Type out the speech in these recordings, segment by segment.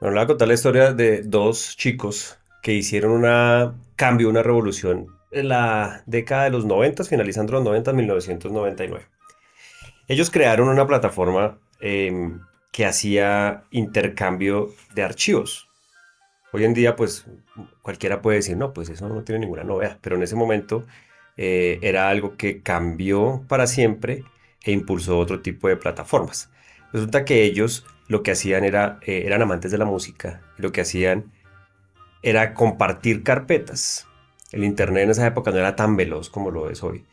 Bueno, le voy a contar la historia de dos chicos que hicieron un cambio, una revolución en la década de los 90, finalizando los 90, 1999. Ellos crearon una plataforma que hacía intercambio de archivos. Hoy en día, pues cualquiera puede decir, no, pues eso no tiene ninguna novedad, pero en ese momento era algo que cambió para siempre e impulsó otro tipo de plataformas. Resulta que ellos lo que hacían eran amantes de la música, y lo que hacían era compartir carpetas. El internet en esa época no era tan veloz como lo es hoy.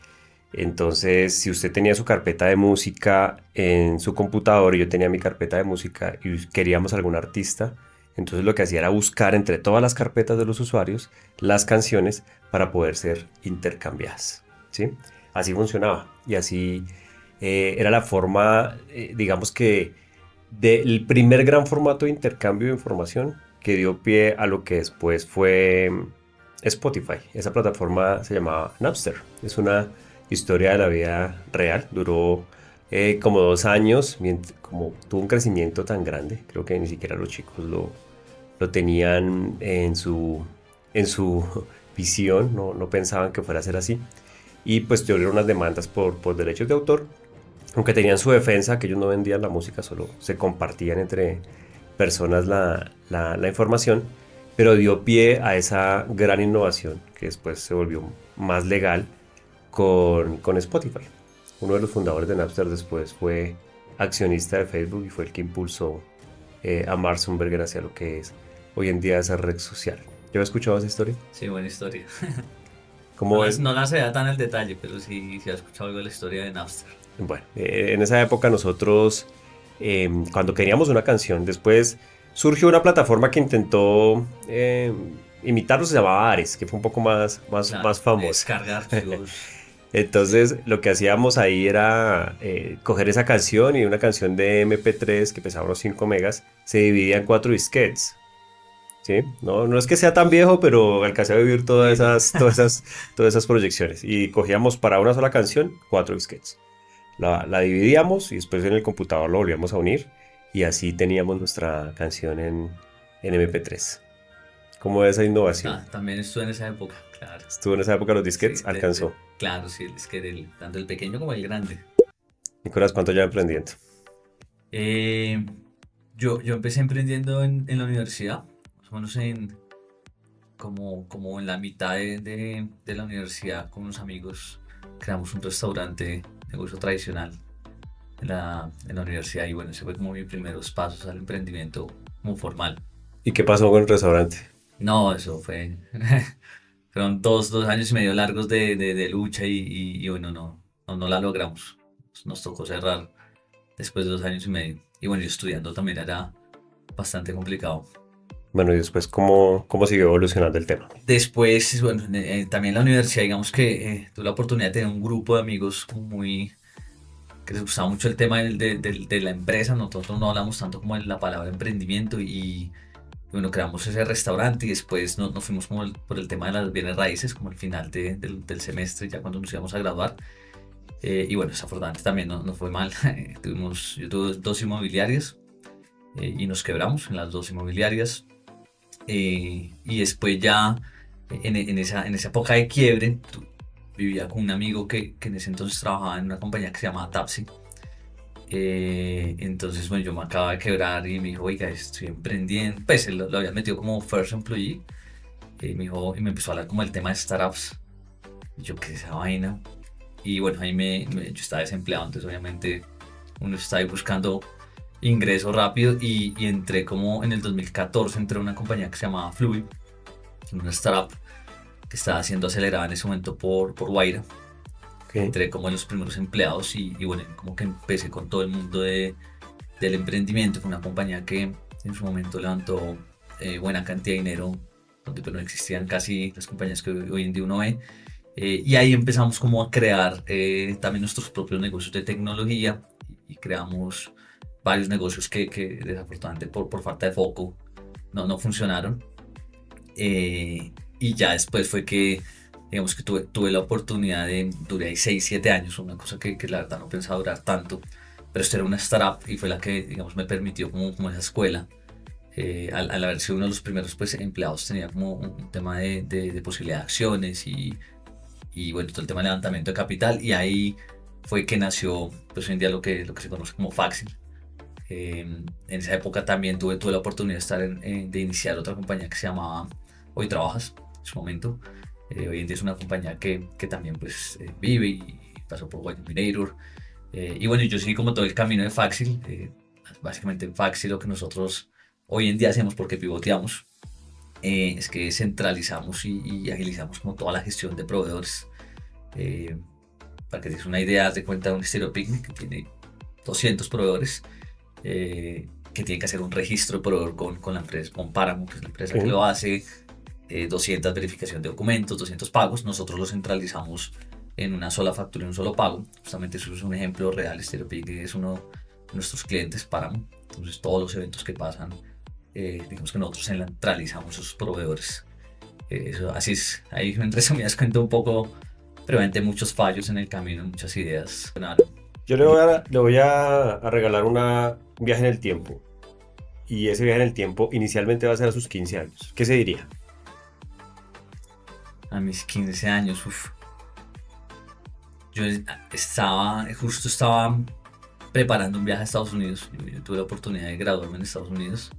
Entonces, si usted tenía su carpeta de música en su computador y yo tenía mi carpeta de música y queríamos algún artista, entonces lo que hacía era buscar entre todas las carpetas de los usuarios las canciones para poder ser intercambiadas. ¿Sí? Así funcionaba y así era la forma, digamos que, del primer gran formato de intercambio de información que dio pie a lo que después fue Spotify. Esa plataforma se llamaba Napster. Es una historia de la vida real. Duró como 2 años, como tuvo un crecimiento tan grande, creo que ni siquiera los chicos lo tenían en su visión, no pensaban que fuera a ser así. Y pues tuvieron unas demandas por derechos de autor, aunque tenían su defensa, que ellos no vendían la música, solo se compartían entre personas la información, pero dio pie a esa gran innovación que después se volvió más legal con Spotify. Uno de los fundadores de Napster después fue accionista de Facebook y fue el que impulsó a Mark Zuckerberg hacia lo que es hoy en día esa red social. ¿Ya he escuchado esa historia? Sí, buena historia. No ¿Cómo es? no la sé tan al detalle, pero sí he escuchado algo de la historia de Napster. Bueno, en esa época nosotros, cuando queríamos una canción, después surgió una plataforma que intentó imitarlo, se llamaba Ares, que fue un poco más Claro, famosa. descarga archivos. Entonces, lo que hacíamos ahí era coger esa canción y una canción de MP3 que pesaba unos 5 megas, se dividía en 4 disquetes. ¿Sí? No es que sea tan viejo, pero alcancé a vivir todas Sí, sí. esas, todas esas proyecciones. Y cogíamos para una sola canción 4 disquetes. La dividíamos y después en el computador lo volvíamos a unir y así teníamos nuestra canción en MP3. ¿Cómo es esa innovación? También estuve en esa época, claro. Estuvo en esa época los Sí, disquetes, alcanzó. claro, sí, es que tanto el pequeño como el grande. Nicolás, ¿cuánto ya emprendiendo? Eh, yo empecé emprendiendo en la universidad, más o menos como en la mitad de la universidad con unos amigos. Creamos un restaurante, negocio tradicional en la universidad y bueno, ese fue como mis primeros pasos al emprendimiento como formal. ¿Y qué pasó con el restaurante? No, eso fue. Fueron dos años y medio largos de lucha y bueno, no la logramos. Nos tocó cerrar después de 2 años y medio. Y bueno, yo estudiando también era bastante complicado. Bueno, y después, ¿cómo siguió evolucionando el tema? Después, bueno, también en la universidad, digamos que tuve la oportunidad de tener un grupo de amigos como que les gustaba mucho el tema de la empresa. Nosotros no hablamos tanto como de la palabra emprendimiento y bueno, creamos ese restaurante y después nos fuimos como por el tema de las bienes raíces, como al final del semestre, ya cuando nos íbamos a graduar. Y bueno, desafortunadamente también nos fue mal. Yo tuve dos inmobiliarias y nos quebramos en las dos inmobiliarias. Y después ya en esa época de quiebre, vivía con un amigo que en ese entonces trabajaba en una compañía que se llamaba Tapsi. Entonces, bueno, yo me acababa de quebrar y me dijo, oiga, estoy emprendiendo. Pues él lo había metido como first employee. Me dijo, y me empezó a hablar como el tema de startups. Y yo, ¿qué es esa vaina? Y bueno, ahí yo estaba desempleado, entonces obviamente uno está ahí buscando ingreso rápido y entré como en el 2014, entré a una compañía que se llamaba Fluid, una startup que estaba siendo acelerada en ese momento por Guaira. Ok. Entré como en los primeros empleados y bueno, como que empecé con todo el mundo del emprendimiento. Fue una compañía que en su momento levantó buena cantidad de dinero, donde pues, no existían casi las compañías que hoy en día uno ve. Y ahí empezamos como a crear también nuestros propios negocios de tecnología y creamos varios negocios que desafortunadamente por falta de foco no funcionaron. Y ya después fue que, digamos que tuve la oportunidad duré ahí 6 7 años, una cosa que la verdad no pensaba durar tanto, pero esto era una startup y fue la que, digamos, me permitió como esa escuela Al haber sido uno de los primeros pues, empleados, tenía como un tema de posibilidad de acciones y bueno, todo el tema de levantamiento de capital. Y ahí fue que nació pues, hoy en día lo que se conoce como Faxil. En esa época también tuve la oportunidad de de iniciar otra compañía que se llamaba Hoy Trabajas, en su momento. Hoy en día es una compañía que también pues, vive y pasó por White Combinator. Y bueno, yo seguí como todo el camino de Faxil. Básicamente en Faxil lo que nosotros hoy en día hacemos porque pivoteamos es que centralizamos y agilizamos como toda la gestión de proveedores. Eh, para que te des una idea, haz de cuenta de un Stereo Picnic que tiene 200 proveedores que tiene que hacer un registro de proveedor con la empresa, con Páramo, que es la empresa que Ok. lo hace, 200 verificación de documentos, 200 pagos, nosotros lo centralizamos en una sola factura, en un solo pago. Justamente eso es un ejemplo real. Stereopic es uno de nuestros clientes, Páramo. Entonces todos los eventos que pasan, digamos que nosotros centralizamos esos proveedores. Eso, así es, ahí en resumidas cuento un poco, pero obviamente muchos fallos en el camino, muchas ideas. Yo le voy a regalar un viaje en el tiempo. Y ese viaje en el tiempo inicialmente va a ser a sus 15 años. ¿Qué se diría? A mis 15 años, uf, yo justo estaba preparando un viaje a Estados Unidos. Yo tuve la oportunidad de graduarme en Estados Unidos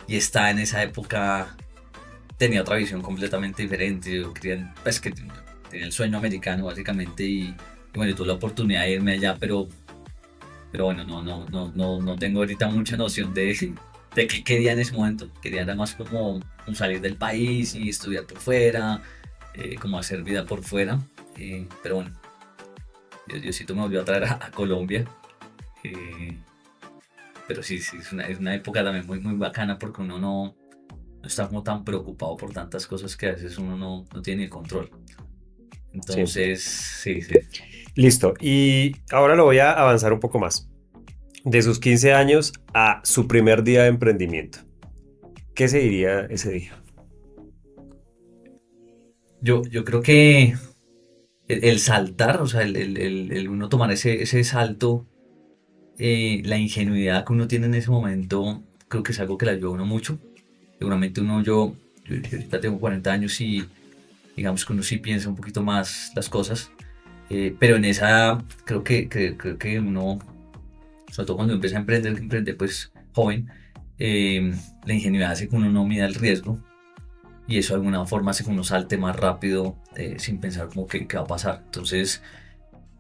y estaba en esa época, tenía otra visión completamente diferente. Yo quería, pues que tenía el sueño americano básicamente y bueno, tuve la oportunidad de irme allá, pero bueno, no tengo ahorita mucha noción de qué quería en ese momento. Quería nada más como salir del país y estudiar por fuera, como hacer vida por fuera. Pero bueno, Diosito me volvió a traer a Colombia. eh, pero sí, sí, es una época también muy bacana porque uno no está como tan preocupado por tantas cosas que a veces uno no tiene el control. Sí. Entonces, sí, sí. Listo. Y ahora lo voy a avanzar un poco más. De sus 15 años a su primer día de emprendimiento. ¿Qué se diría ese día? Yo creo que el saltar, o sea, el uno tomar ese salto, la ingenuidad que uno tiene en ese momento, creo que es algo que le ayuda a uno mucho. Seguramente yo ahorita tengo 40 años y digamos que uno sí piensa un poquito más las cosas, pero en esa creo que uno, sobre todo cuando empieza a emprender pues joven, la ingenuidad hace que uno no mida el riesgo y eso de alguna forma hace que uno salte más rápido sin pensar como que qué va a pasar. Entonces,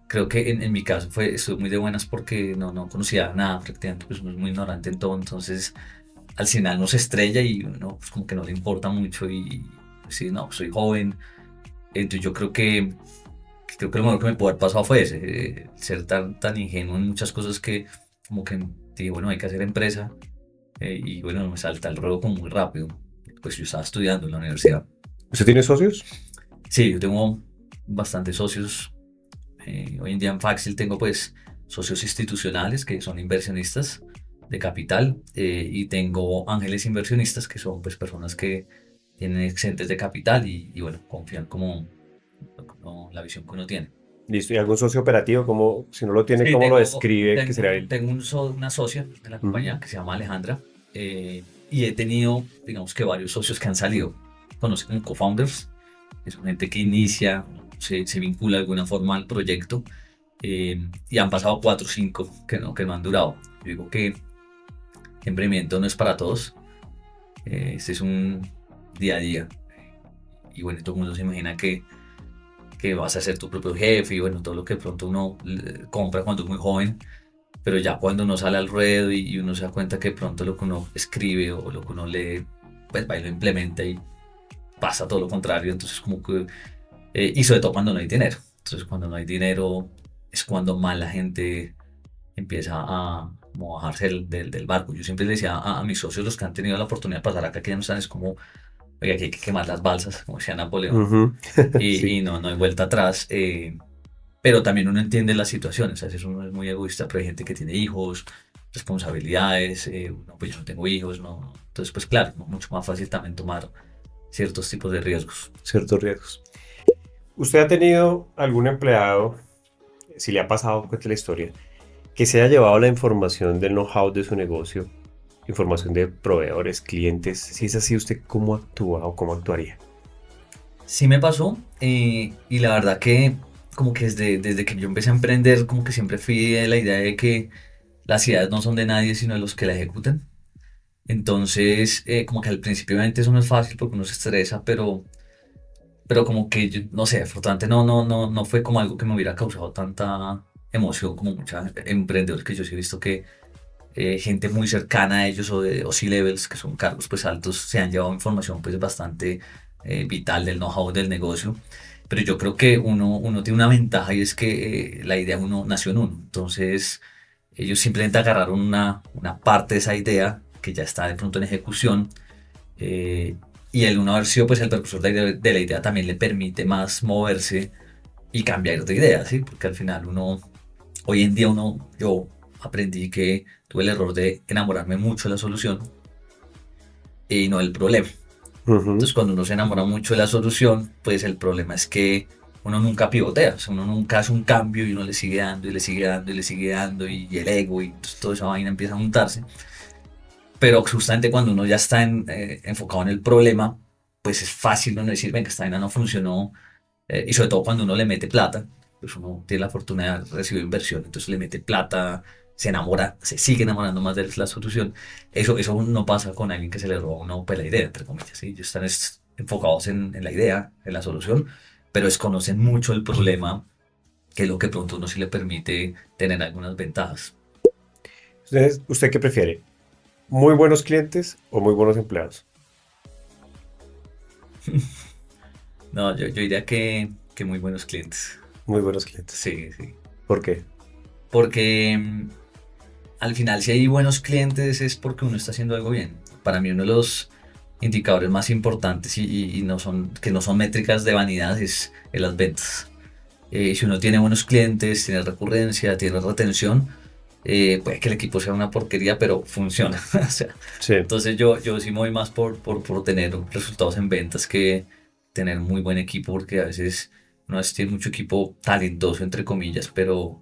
creo que en mi caso estuve muy de buenas porque no conocía nada, prácticamente pues uno es muy ignorante en todo, entonces al final no se estrella y uno pues como que no le importa mucho y pues, sí, no, soy joven, entonces yo creo que lo mejor que me pudo haber pasado fue ese, ser tan ingenuo en muchas cosas que como que dije, bueno, hay que hacer empresa y bueno, me salta el ruedo como muy rápido, pues yo estaba estudiando en la universidad. ¿Usted tiene socios? Sí, yo tengo bastantes socios. Hoy en día en Faxil tengo pues socios institucionales que son inversionistas de capital y tengo ángeles inversionistas que son pues personas que tienen excedentes de capital y bueno, confían como la visión que uno tiene. Listo. ¿Y algún socio operativo? ¿Cómo, si no lo tiene, Sí, cómo lo describe? Que será el... una socia de la Ujú. compañía que se llama Alejandra y he tenido digamos que varios socios que han salido, conocidos como co-founders, que son gente que inicia, se vincula de alguna forma al proyecto y han pasado 4 o 5 que no han durado. Yo digo que el emprendimiento no es para todos, este es un día a día. Y bueno, todo el mundo se imagina que vas a ser tu propio jefe y bueno, todo lo que de pronto uno compra cuando es muy joven, pero ya cuando uno sale al ruedo y uno se da cuenta que de pronto lo que uno escribe o lo que uno lee, pues va y lo implementa y pasa todo lo contrario, entonces como que, y sobre todo cuando no hay dinero. Entonces cuando no hay dinero es cuando más la gente empieza a como bajarse del barco. Yo siempre le decía a mis socios, los que han tenido la oportunidad de pasar acá, que ya no están, es como, oiga, aquí hay que quemar las balsas, como decía Napoleón, Ujú. y Sí, no hay vuelta atrás. Pero también uno entiende las situaciones, a veces uno es muy egoísta, pero hay gente que tiene hijos, responsabilidades, uno, pues yo no tengo hijos, no. Entonces, pues claro, mucho más fácil también tomar ciertos tipos de riesgos. ciertos riesgos. ¿Usted ha tenido algún empleado, si le ha pasado, cuente la historia, que se haya llevado la información del know-how de su negocio información de proveedores, clientes. Si es así, ¿usted cómo actúa o cómo actuaría? Sí me pasó, y la verdad que como que desde que yo empecé a emprender, como que siempre fui de la idea de que las ideas no son de nadie, sino de los que la ejecutan. Entonces, como que al principio obviamente eso no es fácil porque uno se estresa, pero como que, no sé, afortunadamente no fue como algo que me hubiera causado tanta emoción como muchos emprendedores que yo sí he visto que gente muy cercana a ellos o C-levels, que son cargos pues altos, se han llevado información pues bastante vital del know-how del negocio. Pero yo creo que uno tiene una ventaja y es que la idea uno nació en uno. Entonces ellos simplemente agarraron una parte de esa idea que ya está de pronto en ejecución, eh, y el uno haber sido pues el precursor de la idea también le permite más moverse y cambiar de idea, ¿sí? Porque al final hoy en día yo aprendí que tuve el error de enamorarme mucho de la solución y no del problema. Ujú. Entonces, cuando uno se enamora mucho de la solución, pues el problema es que uno nunca pivotea, o sea, uno nunca hace un cambio y uno le sigue dando y le sigue dando y le sigue dando y el ego y entonces toda esa vaina empieza a juntarse. Pero justamente cuando uno ya está enfocado en el problema, pues es fácil uno decir, venga, esta vaina no funcionó, y sobre todo cuando uno le mete plata, pues uno tiene la fortuna de recibir inversión, entonces le mete plata, se enamora, se sigue enamorando más de la solución. Eso no pasa con alguien que se le roba a uno pues, la idea, entre comillas. ¿Sí? Ellos están enfocados en la idea, en la solución, pero desconocen mucho el problema, que es lo que pronto uno sí le permite tener algunas ventajas. ¿Usted qué prefiere? ¿Muy buenos clientes o muy buenos empleados? No, yo diría que muy buenos clientes. Muy buenos clientes. Sí, sí. ¿Por qué? Porque al final, si hay buenos clientes es porque uno está haciendo algo bien. Para mí, uno de los indicadores más importantes y que no son métricas de vanidad es las ventas. Si uno tiene buenos clientes, tiene recurrencia, tiene retención, puede que el equipo sea una porquería, pero funciona. O sea, Sí. entonces yo sí me voy más por tener resultados en ventas que tener muy buen equipo, porque a veces tiene mucho equipo talentoso, entre comillas, pero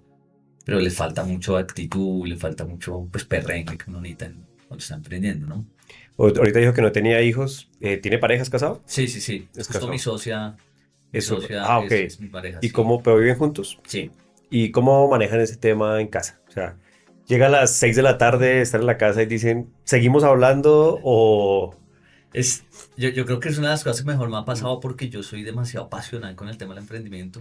les falta mucho actitud, le falta mucho pues perrenque que uno necesita cuando está emprendiendo, ¿no? Ahorita dijo que no tenía hijos. ¿Tiene parejas casado? Sí, sí, sí. Es Justo mi casado. socia, mi Eso. socia Ah, ok. es mi pareja, ¿Y sí. cómo, pero viven juntos? Sí. ¿Y cómo manejan ese tema en casa? O sea, llega a las 6 de la tarde, están en la casa y dicen, ¿seguimos hablando o...? Es, yo creo que es una de las cosas que mejor me ha pasado porque yo soy demasiado apasionado con el tema del emprendimiento,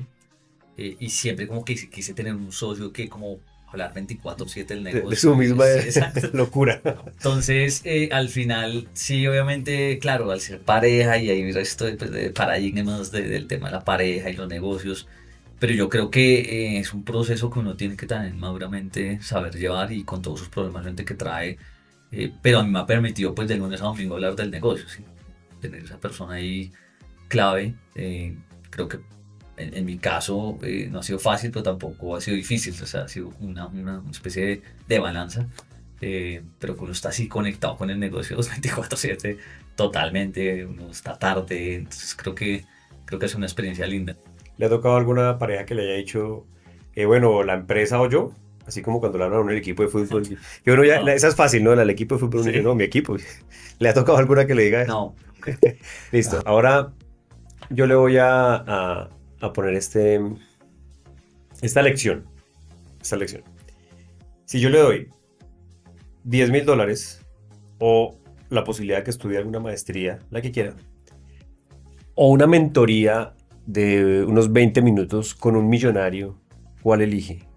y siempre como que quise tener un socio que como hablar 24/7 del De su negocio. misma Exacto. locura. Entonces, al final, sí, obviamente, claro, al ser pareja y hay resto de paradigmas del tema de la pareja y los negocios, pero yo creo que es un proceso que uno tiene que también maduramente saber llevar y con todos sus problemas obviamente, que trae, pero a mí me ha permitido pues de lunes a domingo hablar del negocio, ¿sí? Tener esa persona ahí clave. Creo que en mi caso no ha sido fácil, pero tampoco ha sido difícil, o sea, ha sido una especie de balanza, pero que uno está así conectado con el negocio 24/7 totalmente, uno está tarde, entonces creo que es una experiencia linda. ¿Le ha tocado alguna pareja que le haya dicho, bueno, la empresa o yo? Así como cuando le hablan a uno del equipo de fútbol. Que uno ya, No, esa es fácil, ¿no? El equipo de fútbol uno dice, no, sí, mi equipo. ¿Le ha tocado alguna que le diga eso? no, nunca. Listo. Ahora yo le voy a poner esta lección. Esta lección. Si yo le doy $10,000 o la posibilidad de que estudie alguna maestría, la que quiera, o una mentoría de unos 20 minutos con un millonario, ¿cuál elige?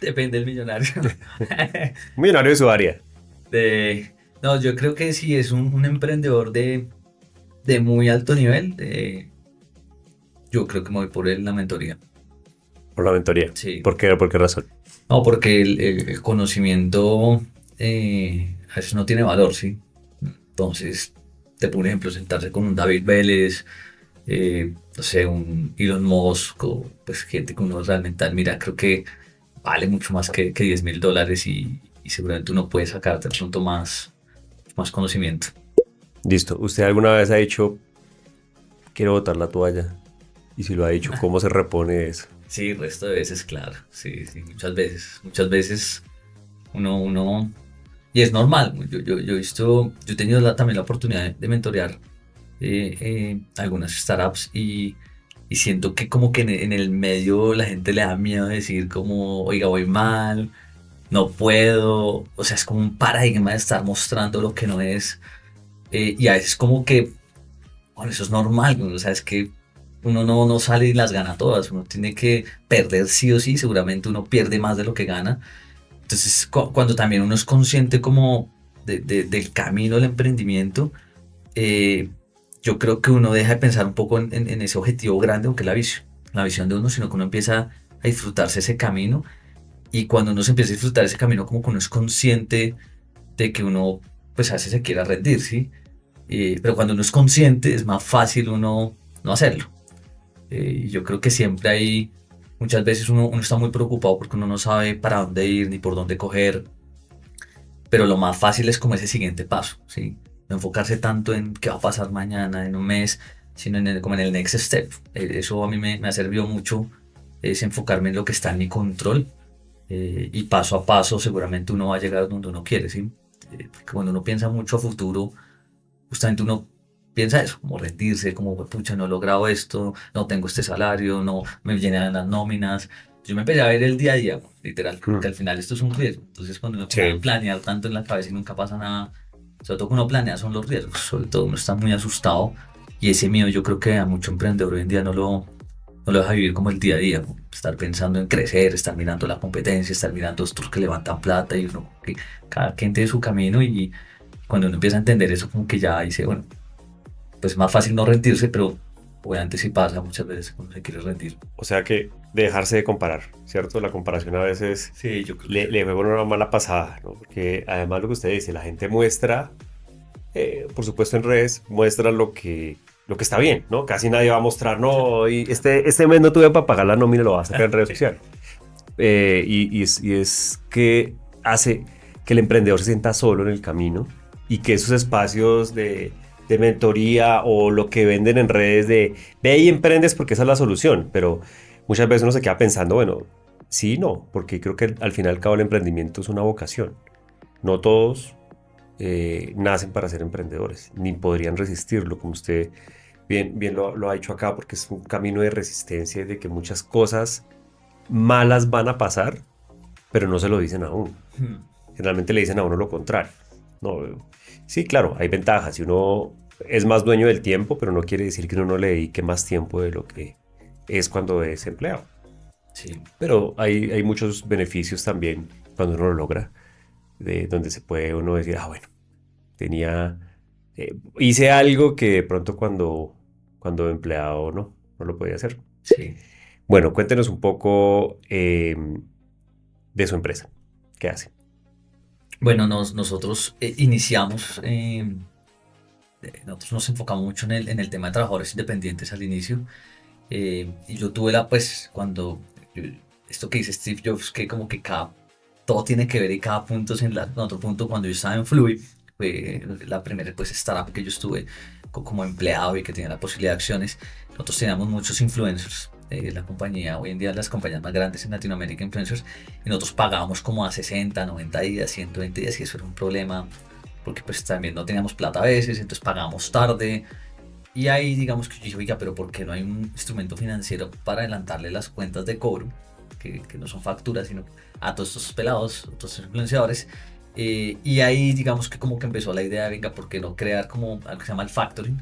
Depende del millonario. Un millonario de su área, No, yo creo que si es un emprendedor de muy alto nivel, yo creo que me voy por la mentoría. por la mentoría. Sí. ¿Por qué? ¿Por qué razón? No, porque el conocimiento a veces no tiene valor, ¿sí? Entonces, te pongo un ejemplo, sentarse con un David Vélez, no sé, un Elon Musk, o pues gente que uno realmente admira, creo que vale mucho más que $10,000 y seguramente uno puede sacarte de pronto más conocimiento. Listo. ¿Usted alguna vez ha dicho, quiero botar la toalla? Y si lo ha dicho, ¿cómo se repone de eso? Sí, el resto de veces, claro, sí, sí, muchas veces uno Y es normal, yo he visto, yo he tenido también la oportunidad de mentorear algunas startups y siento que como que en el medio la gente le da miedo decir como, oiga, voy mal, no puedo, o sea, es como un paradigma de estar mostrando lo que no es. Y a veces como que, bueno, eso es normal, ¿no? O sea, es que uno no sale y las gana todas, uno tiene que perder sí o sí, seguramente uno pierde más de lo que gana. Entonces, cuando también uno es consciente como del camino del emprendimiento, eh, yo creo que uno deja de pensar un poco en ese objetivo grande, aunque es la visión de uno, sino que uno empieza a disfrutarse ese camino y cuando uno se empieza a disfrutar ese camino, como que uno es consciente de que uno, pues a veces se quiera rendir, ¿sí? Pero cuando uno es consciente es más fácil uno no hacerlo. Y yo creo que siempre hay, muchas veces uno está muy preocupado porque uno no sabe para dónde ir ni por dónde coger, pero lo más fácil es como ese siguiente paso, ¿sí? No enfocarse tanto en qué va a pasar mañana, en un mes, sino como en el next step. Eso a mí me ha servido mucho, es enfocarme en lo que está en mi control y paso a paso seguramente uno va a llegar donde uno quiere, ¿sí? Porque cuando uno piensa mucho a futuro, justamente uno piensa eso, como rendirse, como, pucha, no he logrado esto, no tengo este salario, no me llenan las nóminas. Yo me empecé a ver el día a día, literal, porque Mm. al final esto es un riesgo. Entonces, cuando uno pone a Sí, planear tanto en la cabeza y nunca pasa nada, sobre todo cuando uno planea son los riesgos, sobre todo uno está muy asustado y ese miedo yo creo que a mucho emprendedor hoy en día no lo deja vivir como el día a día, como estar pensando en crecer, estar mirando la competencia, estar mirando estos que levantan plata y uno, que cada quien tiene su camino y cuando uno empieza a entender eso como que ya dice, bueno, pues es más fácil no rendirse, pero obviamente sí pasa muchas veces cuando se quiere rendir. o sea que dejarse de comparar, ¿cierto? La comparación a veces Sí, yo creo que le juega una mala pasada, ¿no? Porque además lo que usted dice, la gente muestra, por supuesto en redes, muestra lo que está bien, ¿no? Casi nadie va a mostrar, no, y este mes no tuve para pagar la nómina, lo va a sacar en redes sí. sociales. Y es que hace que el emprendedor se sienta solo en el camino y que esos espacios de mentoría o lo que venden en redes de ve y emprendes porque esa es la solución, pero muchas veces uno se queda pensando, bueno, sí, no, porque creo que al final y al cabo el emprendimiento es una vocación. No todos nacen para ser emprendedores, ni podrían resistirlo, como usted bien lo ha dicho acá, porque es un camino de resistencia y de que muchas cosas malas van a pasar, pero no se lo dicen a uno. Hmm. Generalmente le dicen a uno lo contrario. No, sí, claro, hay ventajas. Si uno es más dueño del tiempo, pero no quiere decir que uno no le dedique más tiempo de lo que es cuando es empleado. Sí, Pero hay muchos beneficios también cuando uno lo logra, de donde se puede uno decir, ah, bueno, tenía, hice algo que de pronto cuando empleado no lo podía hacer. sí. Bueno, cuéntenos un poco de su empresa. ¿Qué hace? Bueno, nosotros iniciamos, nosotros nos enfocamos mucho en el tema de trabajadores independientes al inicio. Y yo tuve pues, esto que dice Steve Jobs, que como que todo tiene que ver y cada punto es en otro punto. Cuando yo estaba en Fluid, fue la primera pues, startup que yo estuve como empleado y que tenía la posibilidad de acciones, nosotros teníamos muchos influencers. La compañía, hoy en día las compañías más grandes en Latinoamérica, influencers, y nosotros pagábamos como a 60, 90 días, 120 días, y eso era un problema, porque pues también no teníamos plata a veces, entonces pagábamos tarde, y ahí digamos que yo dije, oiga, pero ¿por qué no hay un instrumento financiero para adelantarle las cuentas de cobro, que no son facturas, sino a todos estos pelados, otros influenciadores? Y ahí digamos que como que empezó la idea, venga, ¿por qué no crear como algo que se llama el factoring?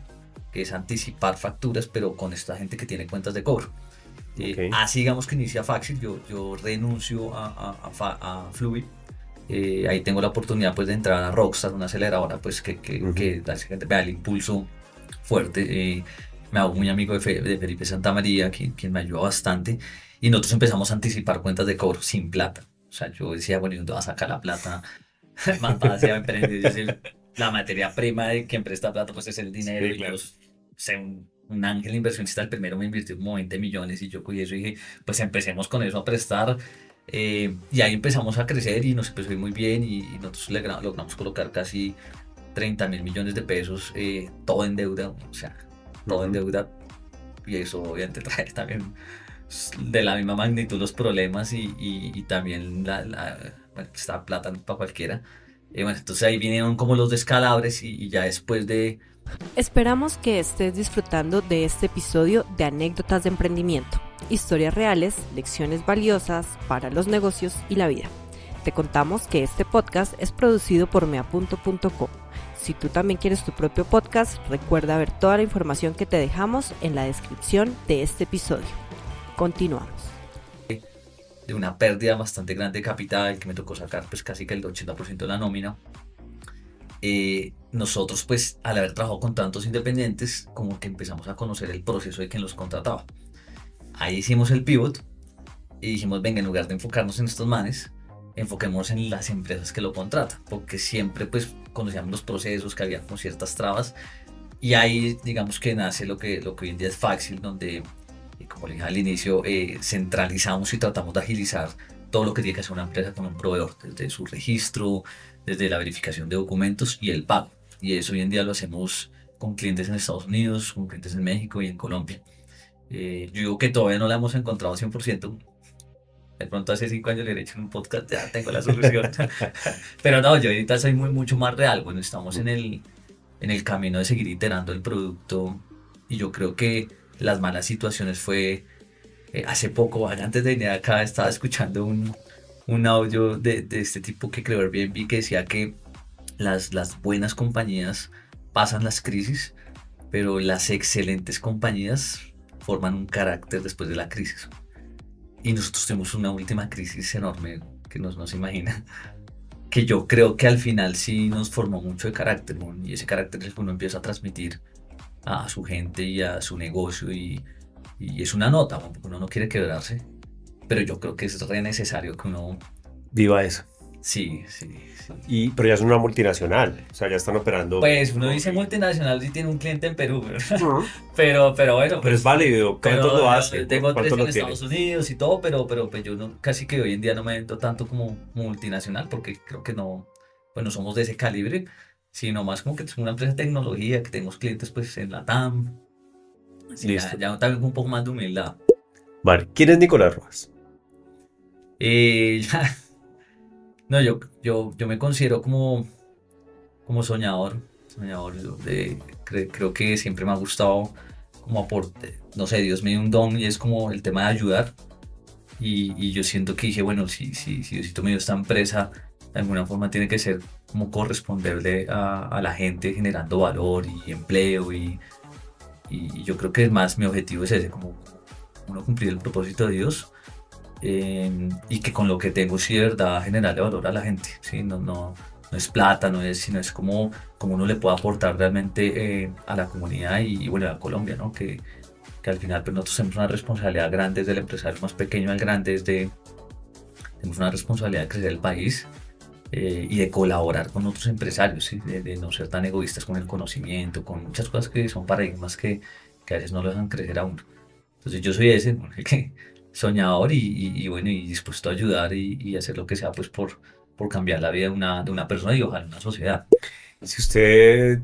Que es anticipar facturas, pero con esta gente que tiene cuentas de cobro. Ok. Así digamos que inicia Faxit, yo renuncio a Fluid. Ahí tengo la oportunidad pues de entrar a Rockstar, una aceleradora pues Ujú. que básicamente me da el impulso fuerte. Me hago muy amigo de Felipe Santamaría, quien me ayuda bastante. Y nosotros empezamos a anticipar cuentas de cobro sin plata. O sea, yo decía, bueno, ¿y dónde va a sacar la plata? Más fácil a emprender. Yo sé, la materia prima de quien presta plata pues es el dinero Sí, y yo claro. sé, un ángel inversionista, el primero me invirtió como 20 millones y yo cogí eso y dije, pues empecemos con eso a prestar. Y ahí empezamos a crecer y nos empezó a ir muy bien y nosotros logramos colocar casi 30.000 millones de pesos, todo en deuda, o sea, todo en Ujú. deuda. Y eso obviamente trae también de la misma magnitud los problemas y también bueno, esta plata no es para cualquiera. Bueno, entonces ahí vinieron como los descalabres y ya después de... Esperamos que estés disfrutando de este episodio de Anécdotas de Emprendimiento, historias reales, lecciones valiosas para los negocios y la vida. Te contamos que este podcast es producido por meapunto.co. Si tú también quieres tu propio podcast, recuerda ver toda la información que te dejamos en la descripción de este episodio. Continuamos. de una pérdida bastante grande de capital, que me tocó sacar pues casi que el 80% de la nómina. Nosotros pues al haber trabajado con tantos independientes, como que empezamos a conocer el proceso de quien los contrataba. Ahí hicimos el pivot y dijimos, venga, en lugar de enfocarnos en estos manes, enfoquémonos en las empresas que lo contratan, porque siempre pues conocíamos los procesos, que había con ciertas trabas, y ahí digamos que nace lo que hoy en día es Fácil, donde, como le dije al inicio, centralizamos y tratamos de agilizar todo lo que tiene que hacer una empresa con un proveedor, desde su registro, desde la verificación de documentos y el pago. Y eso hoy en día lo hacemos con clientes en Estados Unidos, con clientes en México y en Colombia. Yo digo que todavía no la hemos encontrado 100%. De pronto hace 5 años le he hecho en un podcast, ya tengo la solución. Pero no, yo ahorita soy mucho más real. Bueno, estamos en el camino de seguir iterando el producto. Y yo creo que las malas situaciones fue hace poco, antes de venir acá, estaba escuchando un audio de este tipo que creó Airbnb que decía que las buenas compañías pasan las crisis, pero las excelentes compañías forman un carácter después de la crisis. Y nosotros tuvimos una última crisis enorme que no se imagina, que yo creo que al final sí nos formó mucho de carácter, ¿no? Y ese carácter es el que uno empieza a transmitir a su gente y a su negocio y es una nota, ¿no? Porque uno no quiere quebrarse, pero yo creo que es re necesario que uno... Viva eso. Sí, sí, sí. Pero ya es una multinacional, o sea, ya están operando. Pues uno dice multinacional y tiene un cliente en Perú, pero bueno, Pero es pues, válido, ¿cuántos lo yo hacen? tengo tres ¿Cuántos en lo tienen? Estados Unidos y todo, pero pues yo no, casi que hoy en día no me vendo tanto como multinacional porque creo que no, pues no somos de ese calibre, sino más como que es una empresa de tecnología, que tenemos clientes pues en la TAM, así ya, Listo. ya también con un poco más de humildad. Vale, ¿quién es Nicolás Rojas? Eh, no, yo me considero como soñador, creo que siempre me ha gustado como aporte, no sé, Dios me dio un don y es como el tema de ayudar y yo siento que dije, bueno, si Diosito me dio esta empresa, de alguna forma tiene que ser como corresponderle a la gente generando valor y empleo y yo creo que es más mi objetivo es ese, como uno cumplir el propósito de Dios y que con lo que tengo sí de verdad generarle valor a la gente, ¿sí? No es plata, sino es como uno le puede aportar realmente a la comunidad y bueno, a Colombia, ¿no? Que al final pues nosotros tenemos una responsabilidad grande desde el empresario más pequeño al grande, tenemos una responsabilidad de crecer el país y de colaborar con otros empresarios, ¿sí? De no ser tan egoístas con el conocimiento, con muchas cosas que son paradigmas que a veces no lo dejan crecer a uno. Entonces yo soy ese, ¿no? El que soñador y bueno, y dispuesto a ayudar y hacer lo que sea pues por cambiar la vida de una persona y ojalá una sociedad. Si usted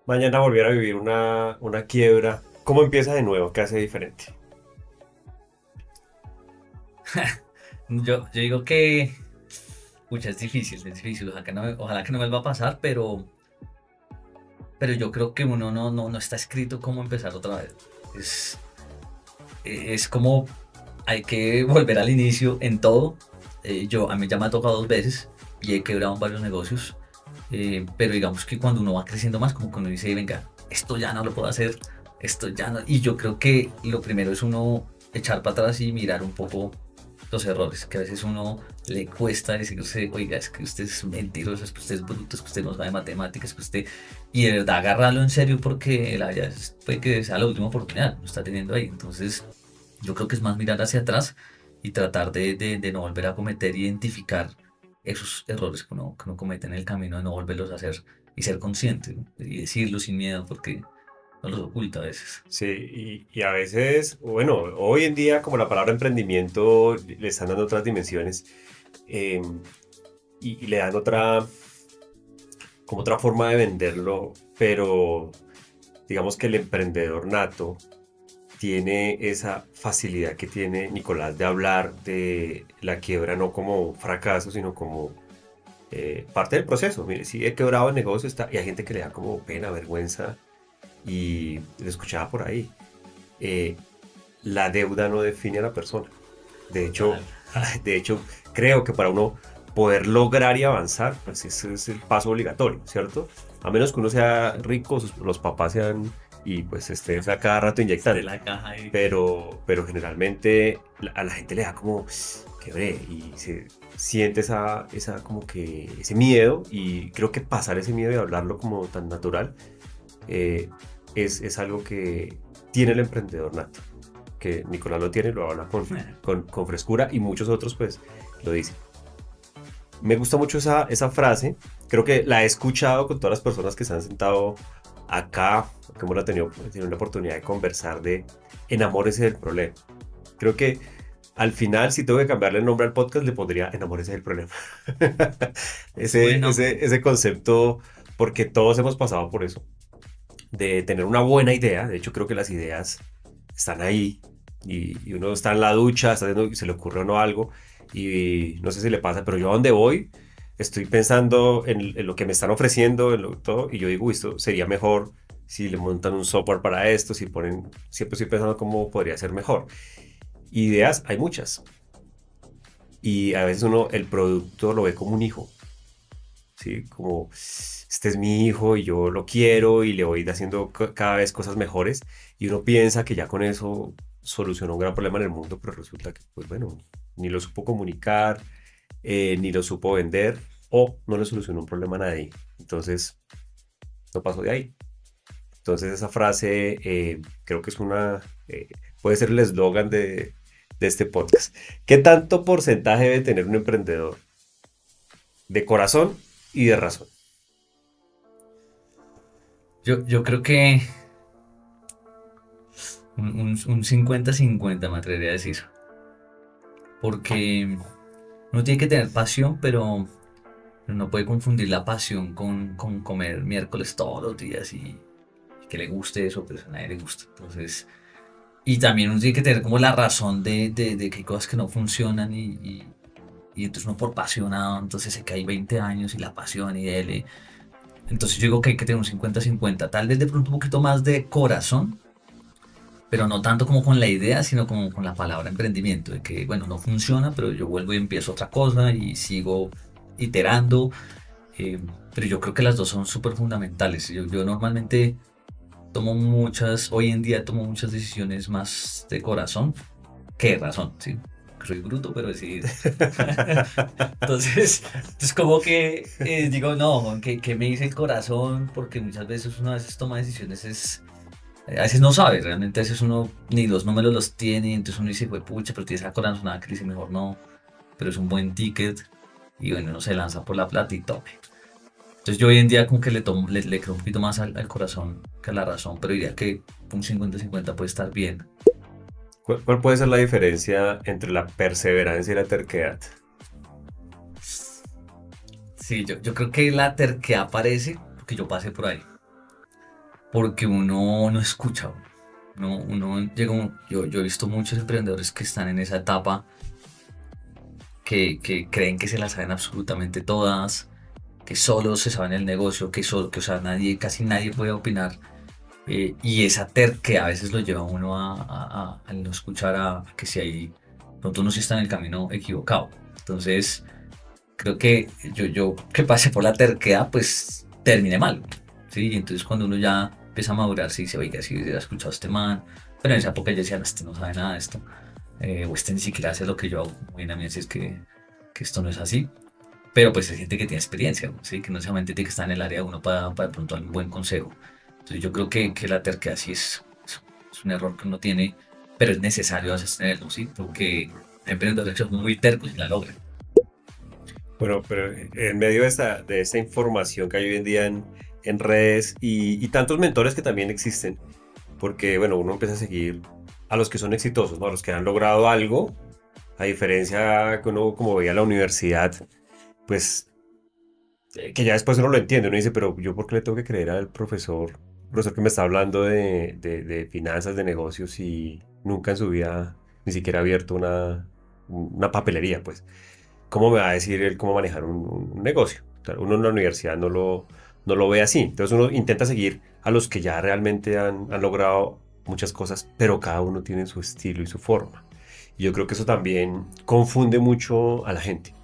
mañana volviera a vivir una quiebra, ¿cómo empieza de nuevo? ¿Qué hace diferente? Yo digo que, pucha, es difícil, ojalá que no me va a pasar, pero yo creo que uno no está escrito cómo empezar otra vez. Es, es como hay que volver al inicio en todo. A mí ya me ha tocado 2 veces y he quebrado en varios negocios, pero digamos que cuando uno va creciendo más, como que uno dice, venga, esto ya no lo puedo hacer, esto ya no. Y yo creo que lo primero es uno echar para atrás y mirar un poco los errores, que a veces uno le cuesta decirse, oiga, es que usted es mentiroso, es que usted es bruto, es que usted no sabe matemáticas, que usted... Y de verdad agarrarlo en serio porque la vida puede que sea la última oportunidad, lo está teniendo ahí. Entonces, yo creo que es más mirar hacia atrás y tratar de no volver a cometer, identificar esos errores que uno comete en el camino, de no volverlos a hacer y ser consciente, ¿no? Y decirlo sin miedo porque no los oculta a veces. Sí, y a veces, bueno, hoy en día como la palabra emprendimiento le están dando otras dimensiones eh, y le dan como otra forma de venderlo, pero digamos que el emprendedor nato tiene esa facilidad que tiene Nicolás de hablar de la quiebra no como fracaso, sino como parte del proceso. Mire, si he quebrado el negocio y hay gente que le da como pena, vergüenza y lo escuchaba por ahí. eh, la deuda no define a la persona. De hecho, Total. de hecho, creo que para uno poder lograr y avanzar, pues ese es el paso obligatorio, ¿cierto? A menos que uno sea rico, los papás sean y pues esté a cada rato De inyectando. la caja ahí. Pero generalmente a la gente le da como quebré y se siente como que ese miedo y creo que pasar ese miedo y hablarlo como tan natural eh, es algo que tiene el emprendedor nato, que Nicolás lo tiene, lo habla con frescura y muchos otros pues lo dicen. Me gusta mucho esa frase, creo que la he escuchado con todas las personas que se han sentado acá, que hemos tenido la oportunidad de conversar de enamórese del problema. Creo que al final, si tengo que cambiarle el nombre al podcast, le pondría enamórese del problema. Bueno, Ese concepto, porque todos hemos pasado por eso, de tener una buena idea. De hecho, creo que las ideas están ahí y uno está en la ducha, y se le ocurre o no algo y no sé si le pasa, pero yo a donde voy estoy pensando en lo que me están ofreciendo, todo, y yo digo, "Uy, esto sería mejor si le montan un software para esto, si ponen, siempre estoy pensando cómo podría ser mejor. Ideas hay muchas y a veces uno el producto lo ve como un hijo, ¿sí? Como, este es mi hijo y yo lo quiero y le voy haciendo cada vez cosas mejores y uno piensa que ya con eso solucionó un gran problema en el mundo, pero resulta que, pues bueno, ni lo supo comunicar, ni lo supo vender o no le solucionó un problema a nadie. Entonces, no pasó de ahí. Entonces, esa frase creo que puede ser el eslogan de este podcast. ¿Qué tanto porcentaje debe tener un emprendedor de corazón y de razón? yo creo que un 50-50 me atrevería a decir. Porque uno tiene que tener pasión, pero no puede confundir la pasión con comer miércoles todos los días y que le guste eso, pues a nadie le gusta. Entonces, y también uno tiene que tener como la razón de que hay cosas que no funcionan y entonces uno por pasionado, entonces se cae 20 años y la pasión y él. Entonces yo digo que hay que tener un 50-50, tal vez de pronto un poquito más de corazón, pero no tanto como con la idea, sino como con la palabra emprendimiento, de que, bueno, no funciona, pero yo vuelvo y empiezo otra cosa y sigo iterando, eh, pero yo creo que las dos son súper fundamentales. Yo normalmente hoy en día tomo muchas decisiones más de corazón que de razón, ¿sí? Soy bruto, pero decidido. Entonces como que digo, no, que me dice el corazón, porque muchas veces uno a veces toma decisiones, a veces no sabe, realmente a veces uno ni los números los tiene, entonces uno dice, pues pucha, pero tiene esa corazonada que dice, mejor no, pero es un buen ticket, y bueno, uno se lanza por la plata y tome. Entonces yo hoy en día como que le creo un poquito más al corazón que a la razón, pero diría que un 50-50 puede estar bien. ¿Cuál puede ser la diferencia entre la perseverancia y la terquedad? Sí, yo creo que la terquedad aparece porque yo pasé por ahí. Porque uno no escucha. Uno llega, yo he visto muchos emprendedores que están en esa etapa que creen que se las saben absolutamente todas, que solo se saben el negocio, que o sea, casi nadie puede opinar. Y esa terquedad a veces lo lleva a uno a no escuchar a que si hay, pronto uno sí está en el camino equivocado. Entonces, creo que yo que pasé por la terquedad, pues terminé mal. ¿Sí? Y entonces cuando uno ya empieza a madurar, sí dice, oiga, sí, hubiera escuchado a este man. Pero en esa época yo decía, no, este no sabe nada de esto. O este ni siquiera hace lo que yo hago. Bueno, a mí así es que esto no es así. Pero pues hay gente que tiene experiencia, ¿sí? Que no solamente tiene que estar en el área de uno para de pronto dar un buen consejo. Entonces yo creo que la terquedad sí es un error que uno tiene, pero es necesario a veces tenerlo, ¿sí? Porque hay emprendedores que son muy tercos y la logran. Bueno, pero en medio de esta información que hay hoy en día en redes y tantos mentores que también existen, porque bueno, uno empieza a seguir a los que son exitosos, ¿no? A los que han logrado algo, a diferencia que uno como veía en la universidad, pues que ya después uno lo entiende, uno dice, pero yo por qué le tengo que creer al profesor que me está hablando de finanzas, de negocios y nunca en su vida ni siquiera ha abierto una papelería, pues. ¿cómo me va a decir él cómo manejar un negocio? O sea, uno en la universidad no lo ve así. Entonces uno intenta seguir a los que ya realmente han logrado muchas cosas, pero cada uno tiene su estilo y su forma. Y yo creo que eso también confunde mucho a la gente.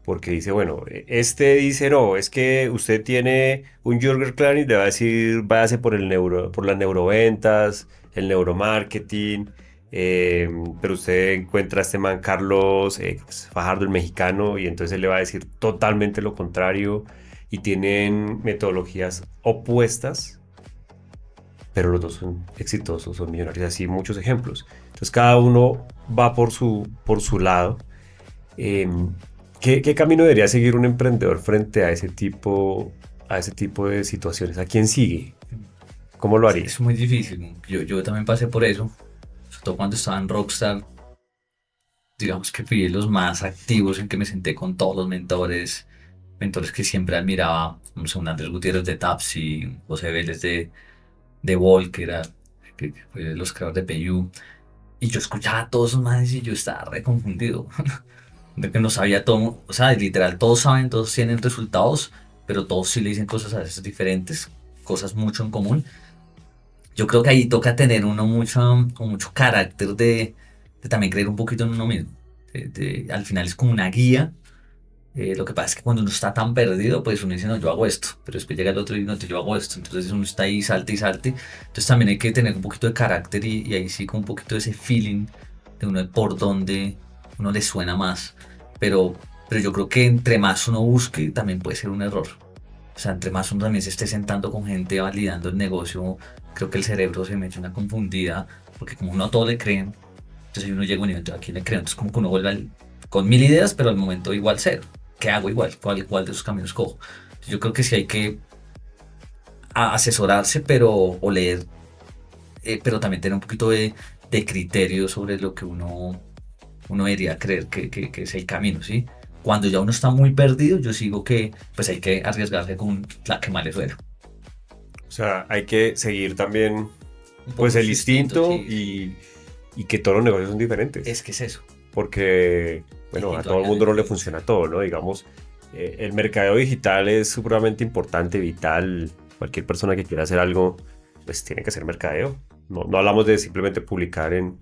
Porque dice, bueno, este dice, no, es que usted tiene un Jürgen Klarin y le va a decir, váyase por las neuroventas, el neuromarketing, pero usted encuentra a este man Carlos pues, Fajardo, el mexicano, y entonces él le va a decir totalmente lo contrario, y tienen metodologías opuestas, pero los dos son exitosos, son millonarios, así muchos ejemplos. Entonces cada uno va por su lado. Em, ¿qué camino debería seguir un emprendedor frente a ese tipo de situaciones? ¿A quién sigue? ¿Cómo lo haría? Es muy difícil. Yo también pasé por eso, sobre todo cuando estaba en Rockstar. Digamos que fui de los más activos en que me senté con todos los mentores que siempre admiraba, como son Andrés Gutiérrez de Tapsi, José Vélez de Vol, que fue de los creadores de PayU. Y yo escuchaba a todos esos manes y yo estaba re confundido. De que no sabía todo, o sea, literal, todos saben, todos tienen resultados, pero todos sí le dicen cosas a veces diferentes, cosas mucho en común. Yo creo que ahí toca tener uno mucho carácter de también creer un poquito en uno mismo. Al final es como una guía. Lo que pasa es que cuando uno está tan perdido, pues uno dice, no, yo hago esto, pero después llega el otro y no, yo hago esto. Entonces uno está ahí, salte y salte. Entonces también hay que tener un poquito de carácter y ahí sí con un poquito de ese feeling de uno de por dónde uno le suena más. Pero yo creo que entre más uno busque, también puede ser un error. O sea, entre más uno también se esté sentando con gente validando el negocio, creo que el cerebro se me echa una confundida, porque como uno a todo le creen, entonces uno llega a un nivel, ¿a quién le creo? Entonces como que uno vuelve con 1000 ideas, pero al momento igual cero. ¿Qué hago igual? ¿Cuál de esos caminos cojo? Entonces, yo creo que sí hay que asesorarse, o leer, pero también tener un poquito de criterio sobre lo que uno debería creer que es el camino, ¿sí? Cuando ya uno está muy perdido, yo sigo que pues hay que arriesgarse con la que más le suena. O sea, hay que seguir también, Un poco pues, el su instinto sí. y que todos los negocios son diferentes. Es que es eso. Porque, bueno, Y a todo el todavía mundo no le funciona todo, ¿no? Digamos, el mercadeo digital es supremamente importante, vital. Cualquier persona que quiera hacer algo, pues tiene que hacer mercadeo. No hablamos de simplemente publicar en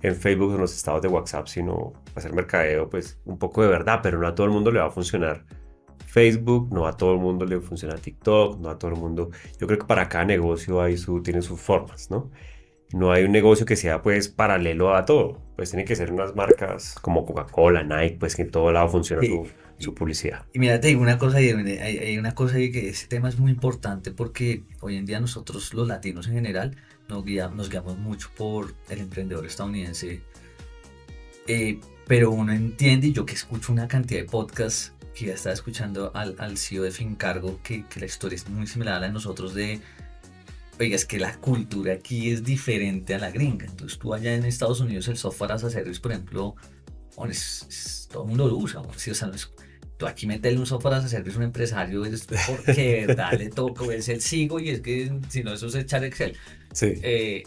Facebook o en los estados de WhatsApp, sino hacer mercadeo, pues un poco de verdad, pero no a todo el mundo le va a funcionar Facebook, no a todo el mundo le funciona TikTok, no a todo el mundo. Yo creo que para cada negocio tiene sus formas, ¿no? No hay un negocio que sea pues paralelo a todo. Pues tienen que ser unas marcas como Coca-Cola, Nike, pues que en todo lado funciona Sí. su publicidad. Y mira, te digo una cosa, y hay una cosa ahí que ese tema es muy importante porque hoy en día nosotros los latinos en general nos guiamos mucho por el emprendedor estadounidense. Pero uno entiende, y yo que escucho una cantidad de podcasts, que ya estaba escuchando al CEO de Fincargo, que la historia es muy similar a la de nosotros oiga, es que la cultura aquí es diferente a la gringa. Entonces tú allá en Estados Unidos el software as a service, por ejemplo, bueno, todo el mundo lo usa. Bueno, sí, o sea, tú aquí meterle un software as a service a un empresario es porque de verdad le toca, es el sigo y es que si no eso es echar Excel. Sí. Eh,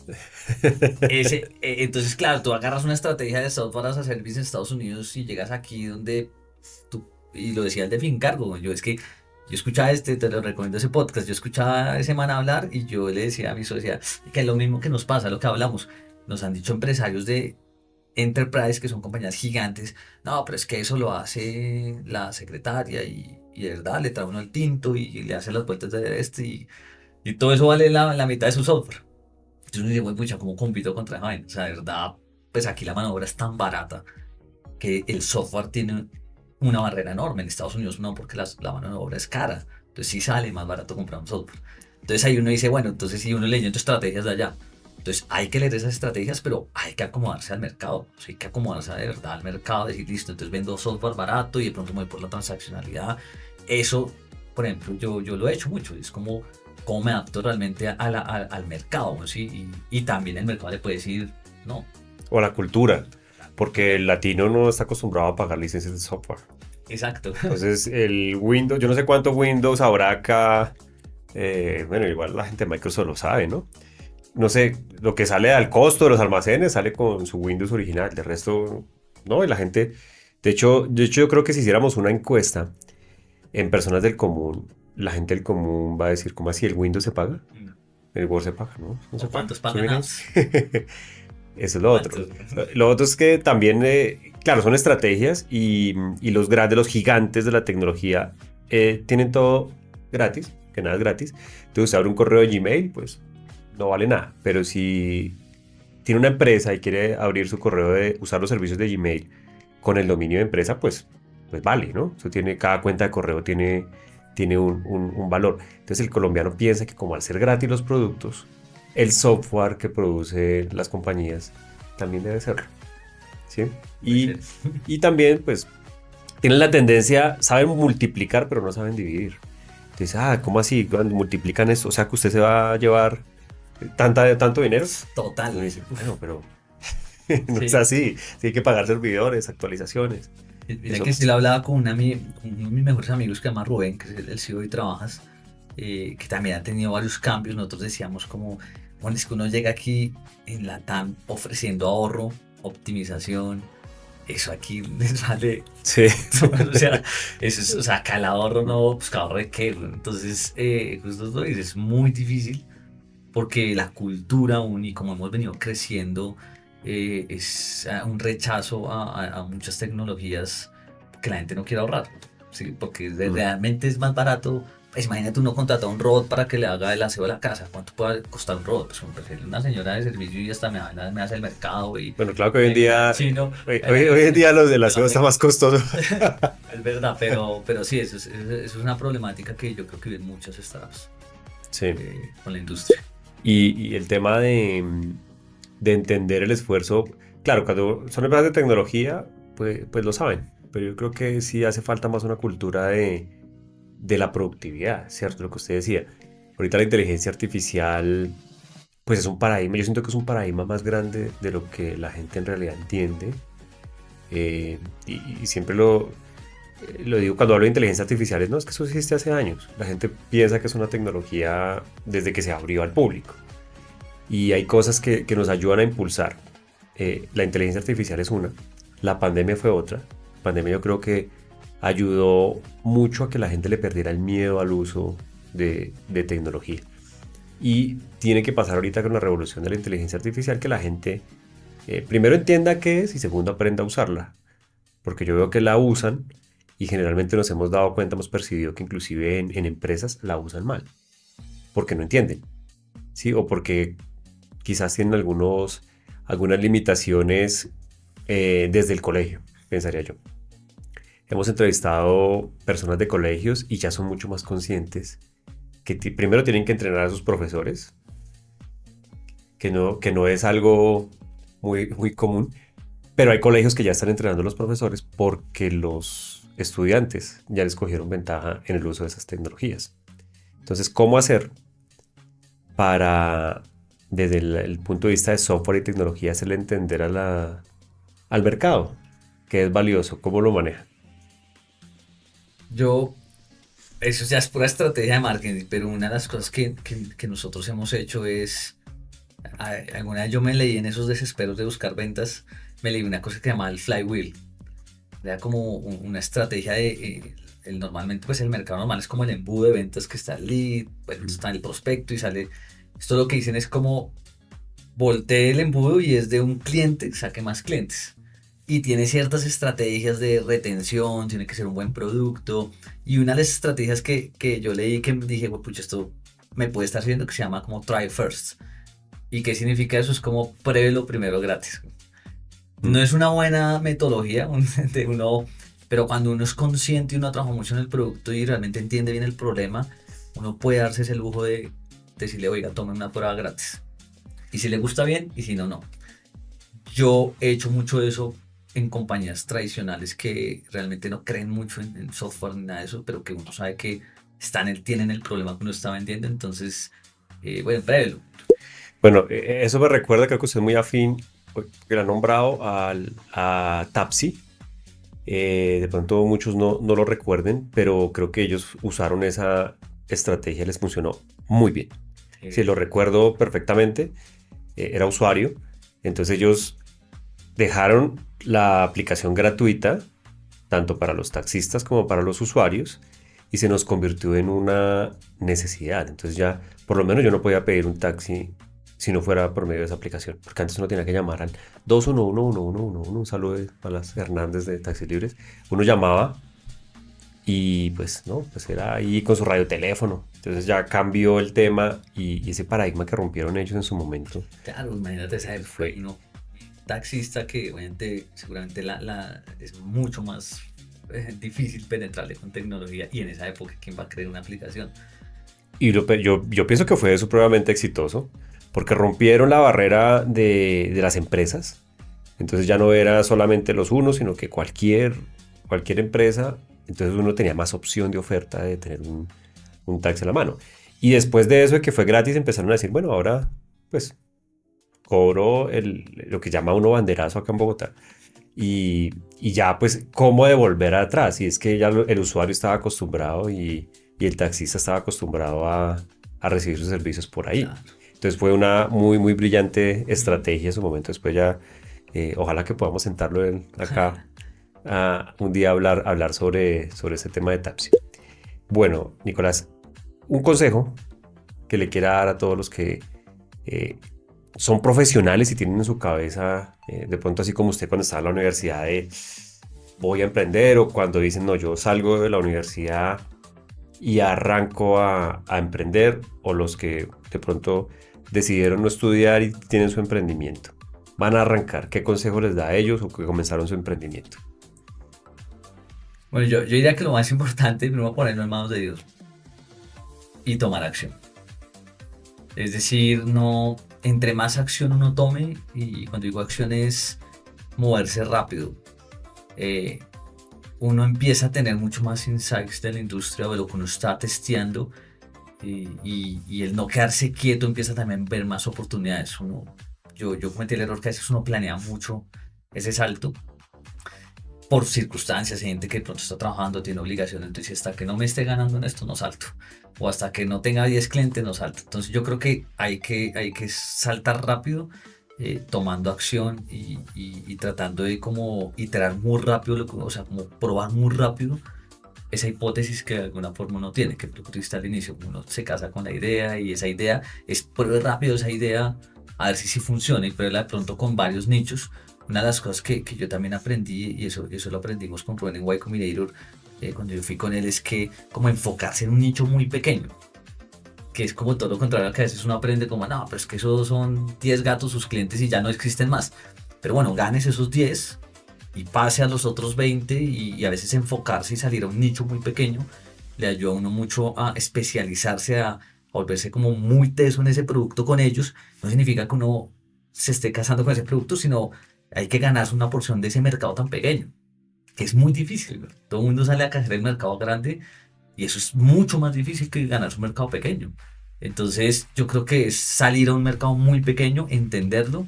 entonces, claro, tú agarras una estrategia de software as a service en Estados Unidos y llegas aquí donde tú, y lo decía el de Fincargo, yo escuchaba te lo recomiendo ese podcast, yo escuchaba a ese man hablar y yo le decía a mi socia que es lo mismo que nos pasa, lo que hablamos. Nos han dicho empresarios de Enterprise, que son compañías gigantes, no, pero es que eso lo hace la secretaria y de verdad le trae uno el tinto y le hace las vueltas de y todo eso vale la mitad de su software. Entonces uno dice, "Güey, pucha, ¿cómo compito contra esa vaina?". O sea, de verdad, pues aquí la mano de obra es tan barata que el software tiene una barrera enorme. En Estados Unidos no, porque la mano de obra es cara. Entonces sí sale más barato comprar un software. Entonces ahí uno dice, bueno, entonces si uno leyendo estrategias de allá. Entonces hay que leer esas estrategias, pero hay que acomodarse al mercado. O sea, hay que acomodarse de verdad al mercado, decir, listo, entonces vendo software barato y de pronto me voy por la transaccionalidad. Eso, por ejemplo, yo lo he hecho mucho. Es como cómo me adapto realmente al mercado, ¿sí? Y también el mercado le puede decir, no. O la cultura, porque el latino no está acostumbrado a pagar licencias de software. Exacto. Entonces el Windows, yo no sé cuánto Windows habrá acá, bueno, igual la gente de Microsoft lo sabe, ¿no? No sé, lo que sale al costo de los almacenes sale con su Windows original, de resto, no, y la gente De hecho, yo creo que si hiciéramos una encuesta en personas del común, la gente del común va a decir, ¿cómo así? ¿El Windows se paga? El Word se paga, ¿no? No se ¿O paga. cuántos Eso pagan viene ahí. apps? Eso es lo otro. ¿Cuántos? Lo otro es que también, claro, son estrategias y los grandes, los gigantes de la tecnología tienen todo gratis, que nada es gratis. Entonces, usted abre un correo de Gmail, pues no vale nada. Pero si tiene una empresa y quiere abrir su correo de usar los servicios de Gmail con el dominio de empresa, pues vale, ¿no? Eso tiene, cada cuenta de correo tiene un valor. Entonces el colombiano piensa que como al ser gratis los productos, el software que produce las compañías también debe serlo, ¿sí? Puede Y, ser. y también, pues, tienen la tendencia, saben multiplicar, pero no saben dividir. Entonces, ¿cómo así? Cuando multiplican eso, o sea que usted se va a llevar tanto dinero. Total. Uno dice, bueno, pero no es Sí. así. Sí hay que pagar servidores, actualizaciones. Mira Eso, que si lo hablaba con con uno de mis mejores amigos que se llama Rubén, que es el CEO y Trabajas, que también ha tenido varios cambios. Nosotros decíamos como, bueno, es que uno llega aquí en la TAM ofreciendo ahorro, optimización, eso aquí les vale, sí. o sea, eso es, o sea, acá el ahorro no, pues ¿qué ahorro de qué? Güey? Entonces, justo lo dices, es muy difícil porque la cultura aún y como hemos venido creciendo es un rechazo a muchas tecnologías que la gente no quiere ahorrar, ¿sí? Porque realmente es más barato. Pues imagínate uno contratar a un robot para que le haga el aseo de la casa. ¿Cuánto puede costar un robot? Pues prefiero una señora de servicio y hasta me hace el mercado y Bueno, claro que hoy en día, chino. hoy en día los del aseo está más costoso. Es verdad, pero sí, eso es una problemática que yo creo que viven muchas startups Sí. con la industria. Y el tema de entender el esfuerzo, claro, cuando son empresas de tecnología, pues lo saben, pero yo creo que sí hace falta más una cultura de la productividad, ¿cierto? Lo que usted decía. Ahorita la inteligencia artificial, pues es un paradigma, yo siento que es un paradigma más grande de lo que la gente en realidad entiende. Y siempre lo digo cuando hablo de inteligencia artificial, no es que eso existe hace años. La gente piensa que es una tecnología desde que se abrió al público. Y hay cosas que nos ayudan a impulsar. La inteligencia artificial es una, la pandemia fue otra. La pandemia yo creo que ayudó mucho a que la gente le perdiera el miedo al uso de tecnología. Y tiene que pasar ahorita con la revolución de la inteligencia artificial que la gente primero entienda qué es y segundo aprenda a usarla. Porque yo veo que la usan y generalmente nos hemos dado cuenta, hemos percibido que inclusive en empresas la usan mal. Porque no entienden, ¿sí? O porque quizás tienen algunas limitaciones desde el colegio, pensaría yo. Hemos entrevistado personas de colegios y ya son mucho más conscientes que primero tienen que entrenar a sus profesores, que no es algo muy común, pero hay colegios que ya están entrenando a los profesores porque los estudiantes ya les cogieron ventaja en el uso de esas tecnologías. Entonces, ¿cómo hacer para, desde el punto de vista de software y tecnología, hacerle entender al mercado que es valioso? ¿Cómo lo maneja? Yo, eso ya es pura estrategia de marketing, pero una de las cosas que nosotros hemos hecho es, alguna vez yo me leí en esos desesperos de buscar ventas, me leí una cosa que se llama el flywheel. Era como una estrategia de, normalmente pues el mercado normal es como el embudo de ventas que está el lead, bueno, está el prospecto y sale, esto lo que dicen es como voltee el embudo y es de un cliente, saque más clientes. Y tiene ciertas estrategias de retención, tiene que ser un buen producto. Y una de las estrategias que yo leí que dije, bueno, pucha, esto me puede estar sirviendo, que se llama como try first. ¿Y qué significa eso? Es como pruébelo primero gratis. No es una buena metodología de uno, pero cuando uno es consciente y uno trabaja mucho en el producto y realmente entiende bien el problema, uno puede darse ese lujo de decirle, oiga, tome una prueba gratis. Y si le gusta bien, y si no, no. Yo he hecho mucho eso en compañías tradicionales que realmente no creen mucho en software ni nada de eso, pero que uno sabe que tienen el problema que uno está vendiendo, entonces, bueno, pruébelo. Bueno, eso me recuerda, creo que usted es muy afín, que lo ha nombrado a Tapsi. De pronto muchos no lo recuerden, pero creo que ellos usaron esa estrategia, les funcionó muy bien. Sí, lo recuerdo perfectamente. Era usuario. Entonces ellos dejaron la aplicación gratuita tanto para los taxistas como para los usuarios, y se nos convirtió en una necesidad. Entonces ya, por lo menos yo no podía pedir un taxi si no fuera por medio de esa aplicación, porque antes uno tenía que llamar al 211-1111, un saludo a las Hernández de Taxis Libres. Uno llamaba y pues no, pues era ahí con su radioteléfono. Entonces ya cambió el tema y ese paradigma que rompieron ellos en su momento. Claro, imagínate, esa fue uno taxista que obviamente seguramente es mucho más difícil penetrarle con tecnología, y en esa época ¿quién va a crear una aplicación? Y yo pienso que fue supremamente exitoso porque rompieron la barrera de las empresas. Entonces ya no era solamente los unos, sino que cualquier empresa. Entonces uno tenía más opción de oferta de tener un taxi a la mano. Y después de eso, de que fue gratis, empezaron a decir, bueno, ahora pues cobro lo que llama uno banderazo acá en Bogotá. Y ya pues, ¿cómo devolver atrás? Y es que ya el usuario estaba acostumbrado y el taxista estaba acostumbrado a recibir sus servicios por ahí. Claro. Entonces fue una muy, muy brillante estrategia en su momento. Después ya, ojalá que podamos sentarlo acá un día a hablar sobre ese tema de taxi. Bueno, Nicolás, un consejo que le quiera dar a todos los que son profesionales y tienen en su cabeza, de pronto así como usted cuando estaba en la universidad, de voy a emprender, o cuando dicen, no, yo salgo de la universidad y arranco a emprender, o los que de pronto decidieron no estudiar y tienen su emprendimiento. Van a arrancar. ¿Qué consejo les da a ellos o que comenzaron su emprendimiento? Bueno, yo diría que lo más importante es primero ponerlo en manos de Dios y tomar acción. Es decir, no, entre más acción uno tome, y cuando digo acción es moverse rápido, uno empieza a tener mucho más insights de la industria o de lo que uno está testeando, y el no quedarse quieto empieza también a ver más oportunidades. Yo cometí el error que a veces uno planea mucho ese salto por circunstancias, gente que de pronto está trabajando, tiene obligaciones, entonces hasta que no me esté ganando en esto no salto, o hasta que no tenga 10 clientes no salto. Entonces yo creo que hay que saltar rápido, tomando acción y tratando de como iterar muy rápido, o sea, como probar muy rápido esa hipótesis que de alguna forma uno tiene, que tú dijiste al inicio, uno se casa con la idea y esa idea es pruebe rápido esa idea a ver si funciona, y prueba de pronto con varios nichos. Una de las cosas que yo también aprendí, y eso lo aprendimos con Rubén en Y Combinator, cuando yo fui con él, es que como enfocarse en un nicho muy pequeño, que es como todo lo contrario, que a veces uno aprende como, no, pero es que esos son 10 gatos sus clientes y ya no existen más. Pero bueno, ganes esos 10 y pase a los otros 20, y a veces enfocarse y salir a un nicho muy pequeño le ayuda a uno mucho a especializarse, a volverse como muy teso en ese producto con ellos. No significa que uno se esté casando con ese producto, sino hay que ganarse una porción de ese mercado tan pequeño, que es muy difícil, ¿no? Todo el mundo sale a cazar el mercado grande, y eso es mucho más difícil que ganarse un mercado pequeño. Entonces yo creo que es salir a un mercado muy pequeño, entenderlo,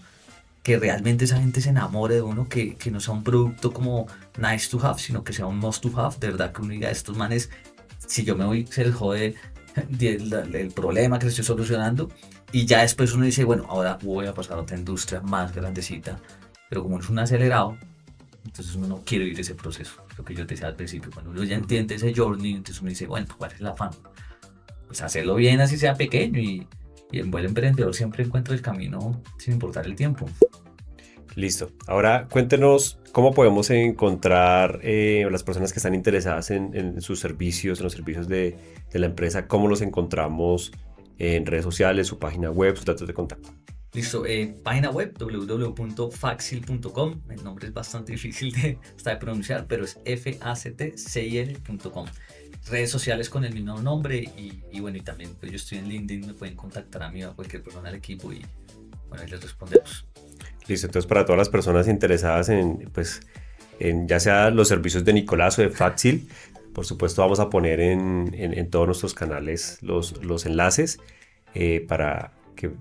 que realmente esa gente se enamore de uno, que no sea un producto como nice to have, sino que sea un must to have. De verdad que uno diga, estos manes, si yo me voy, se les jode el problema que les estoy solucionando, y ya después uno dice, bueno, ahora voy a pasar a otra industria más grandecita. Pero como es un acelerado, entonces uno no quiere vivir ese proceso. Lo que yo te decía al principio, cuando uno ya entiende ese journey, entonces uno dice, bueno, ¿cuál es el afán? Pues hacerlo bien, así sea pequeño, y el buen emprendedor siempre encuentra el camino sin importar el tiempo. Listo. Ahora cuéntenos cómo podemos encontrar las personas que están interesadas en sus servicios, en los servicios de la empresa, cómo los encontramos en redes sociales, su página web, sus datos de contacto. Listo, página web www.facil.com. El nombre es bastante difícil de pronunciar, pero es factcil.com. Redes sociales con el mismo nombre, y bueno, y también pues yo estoy en LinkedIn, me pueden contactar a mí o a cualquier persona del equipo, y bueno, ahí les respondemos. Listo, entonces para todas las personas interesadas en ya sea los servicios de Nicolás o de Factcil, por supuesto vamos a poner en todos nuestros canales los enlaces para que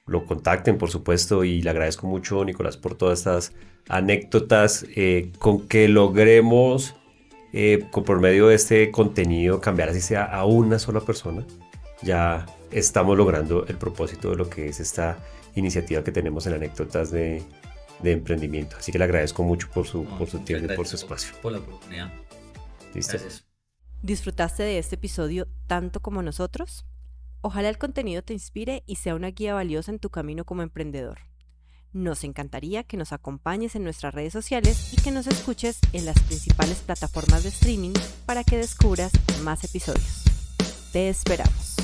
lo contacten, por supuesto, y le agradezco mucho, Nicolás, por todas estas anécdotas con que logremos por medio de este contenido cambiar así sea a una sola persona. Ya estamos logrando el propósito de lo que es esta iniciativa que tenemos en Anécdotas de de emprendimiento. Así que le agradezco mucho por su Muchas tiempo y por su gracias espacio. por la oportunidad. ¿Listo? Gracias. ¿Disfrutaste de este episodio tanto como nosotros? Ojalá el contenido te inspire y sea una guía valiosa en tu camino como emprendedor. Nos encantaría que nos acompañes en nuestras redes sociales y que nos escuches en las principales plataformas de streaming para que descubras más episodios. Te esperamos.